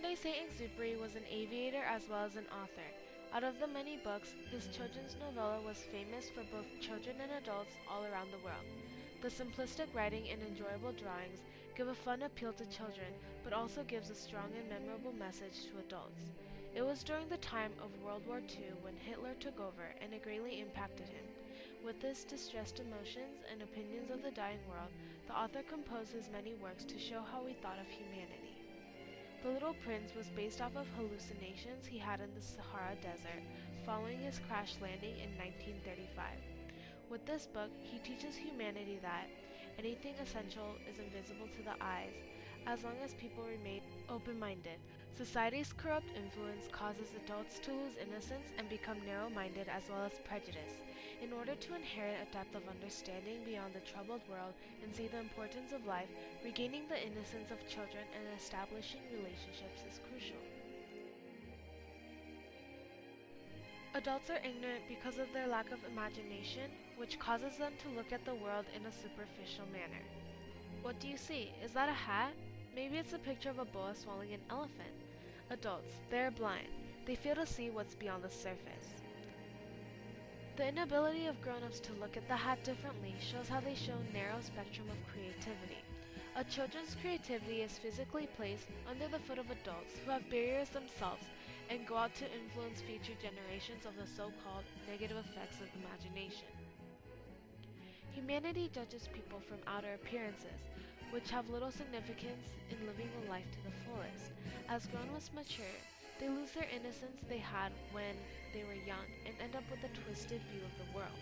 Saint-Exupéry was an aviator as well as an author. Out of the many books, his children's novella was famous for both children and adults all around the world. The simplistic writing and enjoyable drawings give a fun appeal to children, but also gives a strong and memorable message to adults. It was during the time of World War II when Hitler took over, and it greatly impacted him. With his distressed emotions and opinions of the dying world, the author composed his many works to show how he thought of humanity. The Little Prince was based off of hallucinations he had in the Sahara Desert following his crash landing in 1935. With this book, he teaches humanity that anything essential is invisible to the eyes, as long as people remain open-minded. Society's corrupt influence causes adults to lose innocence and become narrow-minded as well as prejudiced. In order to inherit a depth of understanding beyond the troubled world and see the importance of life, regaining the innocence of children and establishing relationships is crucial. Adults are ignorant because of their lack of imagination, which causes them to look at the world in a superficial manner. What do you see? Is that a hat? Maybe it's a picture of a boa swallowing an elephant. Adults, they are blind. They fail to see what's beyond the surface. The inability of grown-ups to look at the hat differently shows how they show a narrow spectrum of creativity. A children's creativity is physically placed under the foot of adults who have barriers themselves and go out to influence future generations of the so-called negative effects of imagination. Humanity judges people from outer appearances, which have little significance in living a life to the fullest. As grown-ups mature, they lose their innocence they had when they were young and end up with a twisted view of the world.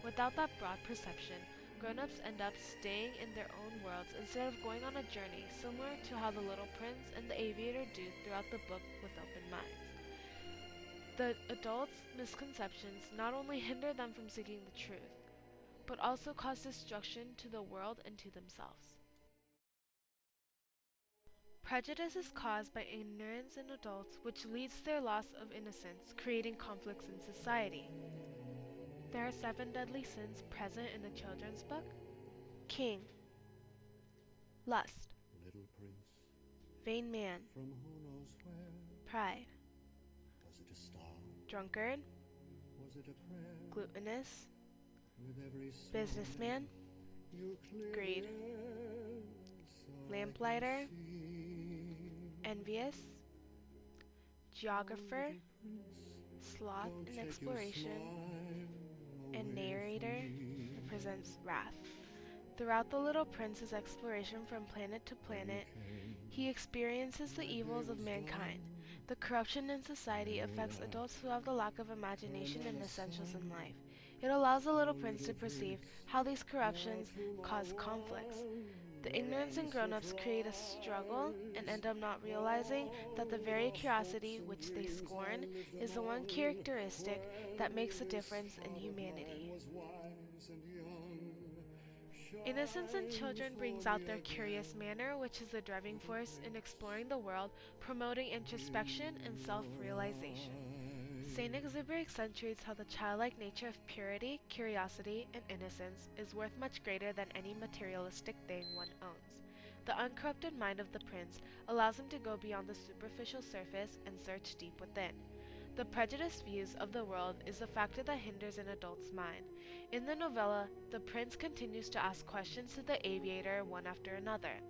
Without that broad perception, grown-ups end up staying in their own worlds instead of going on a journey, similar to how the Little Prince and the Aviator do throughout the book with open minds. The adults' misconceptions not only hinder them from seeking the truth, but also cause destruction to the world and to themselves. Prejudice is caused by ignorance in adults, which leads to their loss of innocence, creating conflicts in society. There are 7 deadly sins present in the children's book: king, lust, Little prince, vain man, from who knows where, pride, was it a star, drunkard, was it a prayer, glutinous, with every smile businessman, you clear greed, the air, so I lamplighter, can see. envious, geographer, Oh, little prince, sloth don't in take your exploration, smile and away narrator from me. represents wrath. Throughout the Little Prince's exploration from planet to When you planet, came, he experiences the my day evils of was mankind. done, The corruption in society and you affects laughed, adults who have the lack of turned imagination on and the essentials in sun. life. It allows the Little Oh, Prince to little perceive prince, how these now corruptions to my cause conflicts. The wonder ignorance I'm in grown-ups create a struggle and surprised. end up not realizing that the All very the hopes curiosity and which they dreams scorn I lived is the one among, characteristic that makes a when this difference in heart of mine humanity. was wise and young. Innocence in Shine children for brings out me their curious again, manner, which is the driving little force in prince, exploring the world, promoting introspection and in your self-realization. Saint-Exupéry accentuates how the childlike nature of purity, curiosity, and innocence is worth much greater than any materialistic thing one owns. The uncorrupted mind of the prince allows him to go beyond the superficial surface and search deep within. The prejudiced views of the world is a factor that hinders an adult's mind. In the novella, the prince continues to ask questions to the aviator one after another.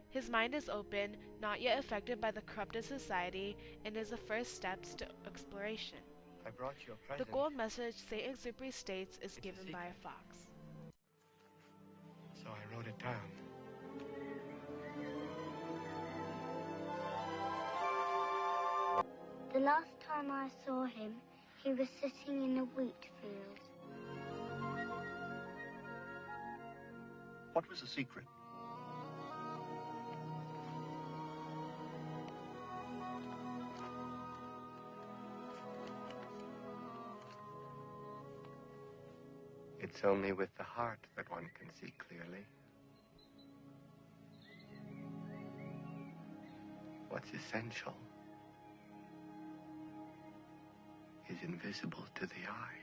His mind is open, not yet affected by the corrupted society, and is the first steps to exploration. I brought you a The present. gold message Saint-Exupéry states is It's a given by a secret. fox. So I wrote it down. The last time I saw him, he was sitting in a wheat field. What was the secret? It's only with the heart that one can see clearly. What's essential is invisible to the eye.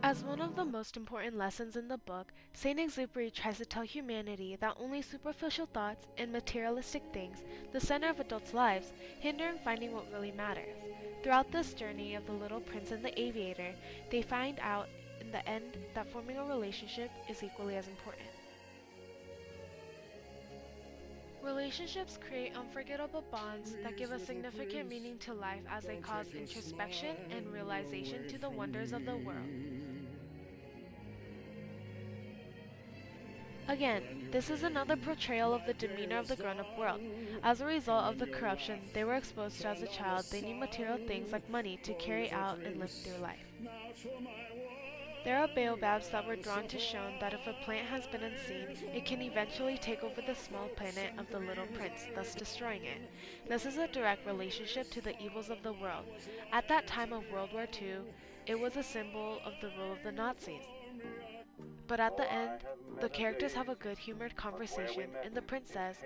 As one of the most important lessons in the book, Saint Exupéry tries to tell humanity that only superficial thoughts and materialistic things, the center of adults' lives, hinder in finding what really matters. Throughout this journey of the little prince and the aviator, they find out in the end that forming a relationship is equally as important. Relationships create unforgettable bonds that give a significant meaning to life as they cause introspection and realization to the wonders of the world. Again, this is another portrayal of the demeanor of the grown-up world. As a result of the corruption they were exposed to as a child, they need material things like money to carry out and live their life. There are baobabs that were drawn to show that if a plant has been unseen, it can eventually take over the small planet of the little prince, thus destroying it. This is a direct relationship to the evils of the world. At that time of World War II, it was a symbol of the rule of the Nazis. But at the end, the characters have a good-humored conversation, and the prince says,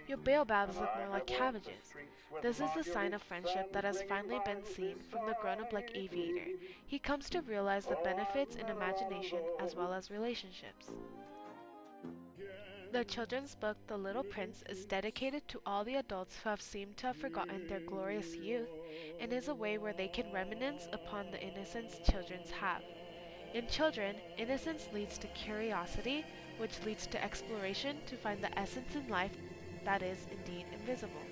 "Your baobabs look more like cabbages." This is the sign of friendship that has finally been seen from the grown-up like aviator. He comes to realize the benefits in imagination as well as relationships. The children's book, The Little Prince, is dedicated to all the adults who have seemed to have forgotten their glorious youth, and is a way where they can reminisce upon the innocence children have. In children, innocence leads to curiosity, which leads to exploration to find the essence in life that is indeed invisible.